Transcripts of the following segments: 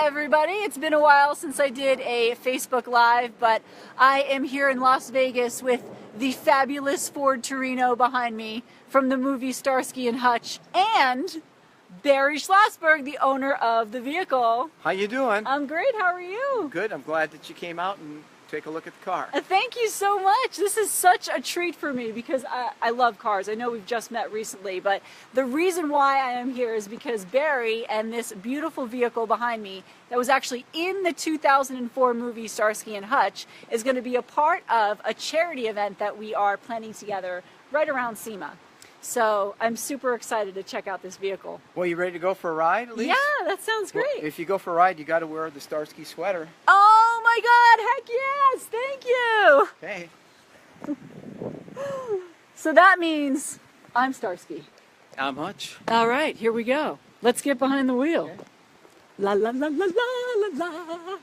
Hi everybody, it's been a while since I did a Facebook Live, but I am here in Las Vegas with the fabulous Ford Torino behind me from the movie Starsky and Hutch, and Barry Schlossberg, the owner of the vehicle. How you doing? I'm great, how are you? Good, I'm glad that you came out and take a look at the car. Thank you so much. This is such a treat for me because I love cars. I know we've just met recently, but the reason why I am here is because Barry and this beautiful vehicle behind me that was actually in the 2004 movie Starsky and Hutch is going to be a part of a charity event that we are planning together right around SEMA. So I'm super excited to check out this vehicle. Well, you ready to go for a ride at least? Yeah, that sounds great. Well, if you go for a ride, you got to wear the Starsky sweater. Oh my God, heck yes, thank you. Okay. So that means I'm Starsky. I'm Hutch. All right, here we go. Let's get behind the wheel. Okay. La la la la la la la.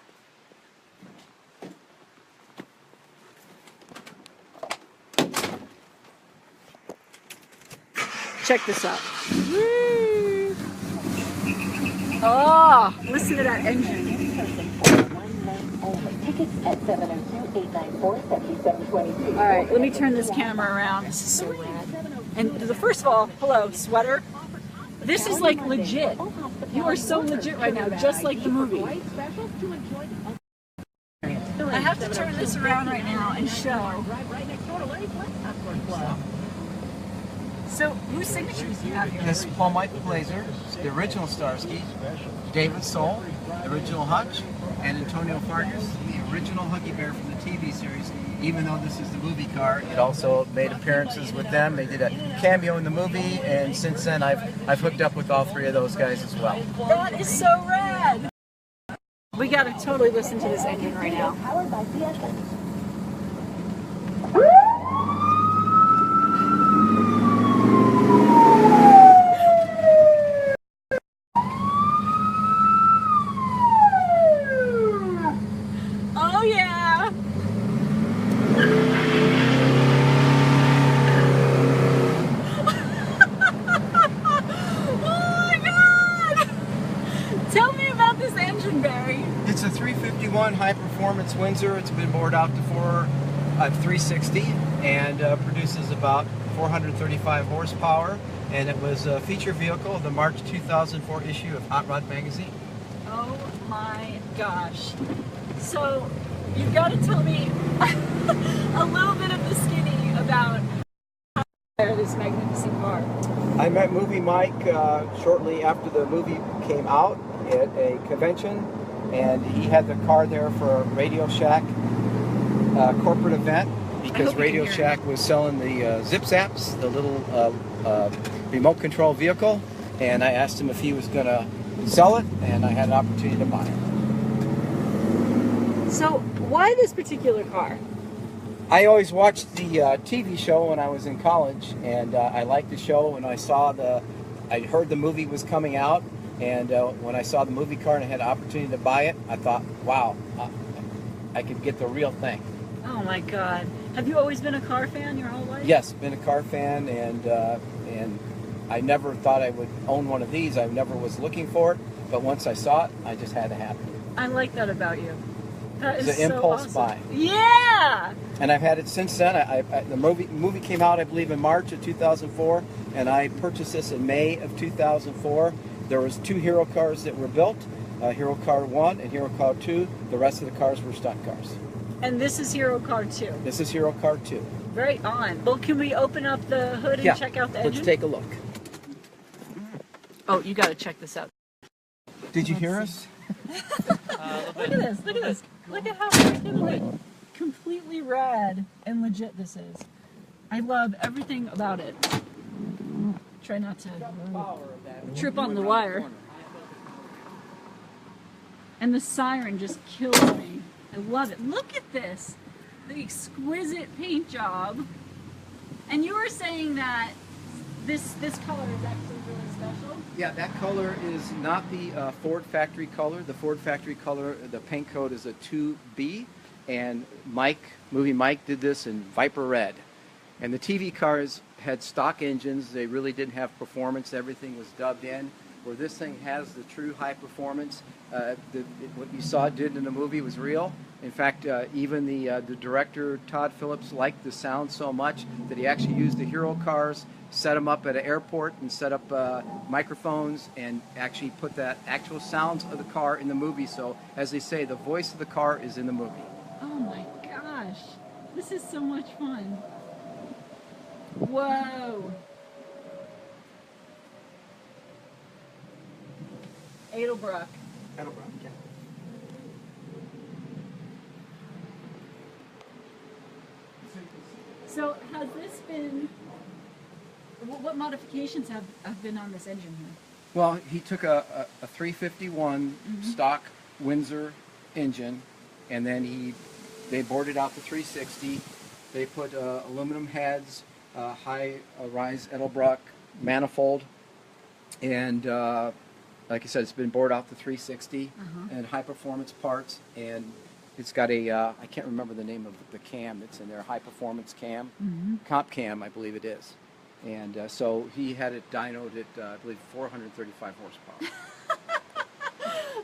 Check this out. Woo. Oh, listen to that engine. All right, let me turn this camera around. This is so rad. And first of all, hello, sweater. This is like legit. You are so legit right now, just like the movie. I have to turn this around right now and show. So, whose signatures do you have here? This is Paul Michael Glazer, the original Starsky, David Soul, the original Hutch, and Antonio Fargas, the original Huggy Bear from the TV series. Even though this is the movie car, it also made appearances with them. They did a cameo in the movie, and since then I've hooked up with all three of those guys as well. That is so rad! We gotta totally listen to this engine right now. Oh yeah! Tell me about this engine, Barry. It's a 351 high-performance Windsor. It's been bored out to 360 and produces about 435 horsepower. And it was a feature vehicle of the March 2004 issue of Hot Rod magazine. Oh my gosh. So, you've got to tell me a little bit of the skinny about this magnificent car. I met Movie Mike shortly after the movie came out at a convention, and he had the car there for a Radio Shack corporate event because Radio Shack was selling the Zip Zaps, the little remote control vehicle, and I asked him if he was going to sell it, and I had an opportunity to buy it. So, why this particular car? I always watched the TV show when I was in college, and I liked the show. And I heard the movie was coming out, and when I saw the movie car and I had an opportunity to buy it, I thought, wow, I could get the real thing. Oh my God! Have you always been a car fan your whole life? Yes, been a car fan, and I never thought I would own one of these. I never was looking for it, but once I saw it, I just had to have it. I like that about you. That is it's an so impulse awesome. buy. Yeah! And I've had it since then. The movie came out, I believe, in March of 2004, and I purchased this in May of 2004. There was 2 Hero cars that were built, Hero Car 1 and Hero Car 2. The rest of the cars were stunt cars. And this is Hero Car 2. This is Hero Car 2. Very on. Well, can we open up the hood and check out the engine? Let's take a look. Oh, you got to check this out. Did you hear us? Look at this, look at this. Look at how freaking completely rad and legit this is. I love everything about it. Try not to trip on the wire. And the Siren just kills me. I love it. Look at this. The exquisite paint job. And you were saying that this color is actually really special? Yeah, that color is not the Ford factory color. The Ford factory color, the paint code is a 2B, and Movie Mike did this in Viper Red. And the TV cars had stock engines. They really didn't have performance. Everything was dubbed in. where this thing has the true high performance. What you saw it did in the movie was real. In fact, even the director, Todd Phillips, liked the sound so much that he actually used the hero cars, set them up at an airport, and set up microphones, and actually put that actual sounds of the car in the movie. So, as they say, the voice of the car is in the movie. Oh my gosh, this is so much fun. Whoa. Edelbrock. Edelbrock, yeah. So has this been, what modifications have been on this engine here? Well, he took a 351 stock Windsor engine, and then they boarded out the 360. They put aluminum heads, high-rise Edelbrock manifold, and like I said, it's been bored out the 360 and high-performance parts, and it's got a, I can't remember the name of the cam that's in there, high-performance cam, comp cam, I believe it is. And so he had it dynoed at, I believe, 435 horsepower.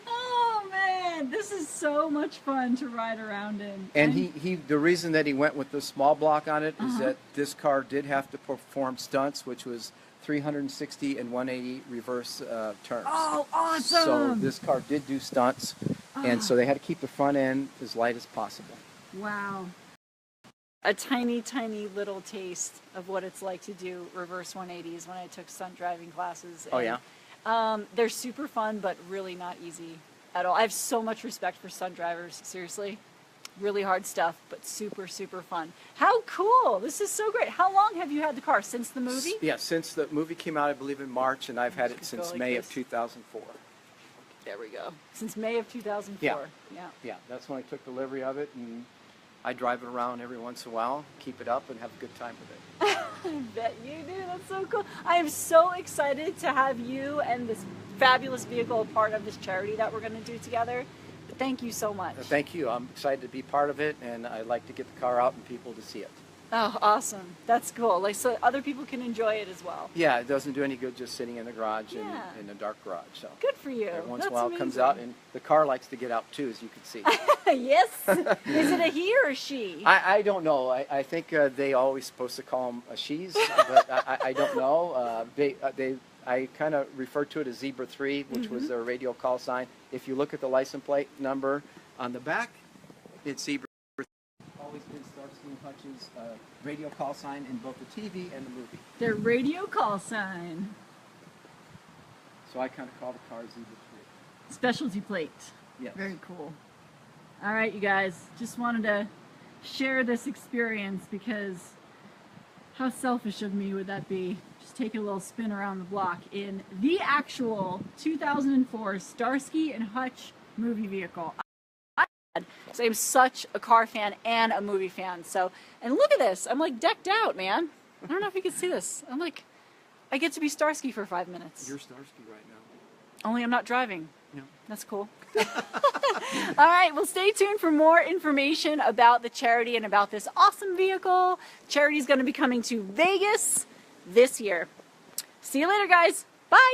Oh man, this is so much fun to ride around in. And the reason that he went with the small block on it is that this car did have to perform stunts, which was 360 and 180 reverse turns. Oh, awesome! So this car did do stunts, and so they had to keep the front end as light as possible. Wow. A tiny, tiny little taste of what it's like to do reverse 180s when I took stunt driving classes. Oh, yeah? They're super fun, but really not easy at all. I have so much respect for stunt drivers, seriously. Really hard stuff, but super, super fun. How cool! This is so great. How long have you had the car? Since the movie? Yeah, since the movie came out, I believe in March, and I've had it since May of 2004. There we go. Since May of 2004. Yeah, that's when I took delivery of it, and I drive it around every once in a while, keep it up, and have a good time with it. I bet you do. That's so cool. I am so excited to have you and this fabulous vehicle a part of this charity that we're going to do together. Thank you so much. Thank you. I'm excited to be part of it, and I'd like to get the car out and people to see it. Oh, awesome. That's cool. Like, so other people can enjoy it as well. Yeah, it doesn't do any good just sitting in the garage in a dark garage. So good for you. Every once in a while it comes out, and the car likes to get out too, as you can see. Yes. Is it a he or a she? I don't know. I think they always supposed to call them a she's, but I don't know. I kind of refer to it as Zebra 3, which was their radio call sign. If you look at the license plate number on the back, it's Zebra 3. Always been Starsky Hutch's radio call sign in both the TV and the movie. Their radio call sign. So I kind of call the car Zebra 3. Specialty plate. Yes. Very cool. All right, you guys. Just wanted to share this experience because how selfish of me would that be? Just take a little spin around the block in the actual 2004 Starsky and Hutch movie vehicle. So I'm such a car fan and a movie fan. So, and look at this. I'm like decked out, man. I don't know if you can see this. I'm like, I get to be Starsky for 5 minutes. You're Starsky right now. Only I'm not driving. No. That's cool. All right, well, stay tuned for more information about the charity and about this awesome vehicle. Charity is going to be coming to Vegas this year. See you later, guys. Bye.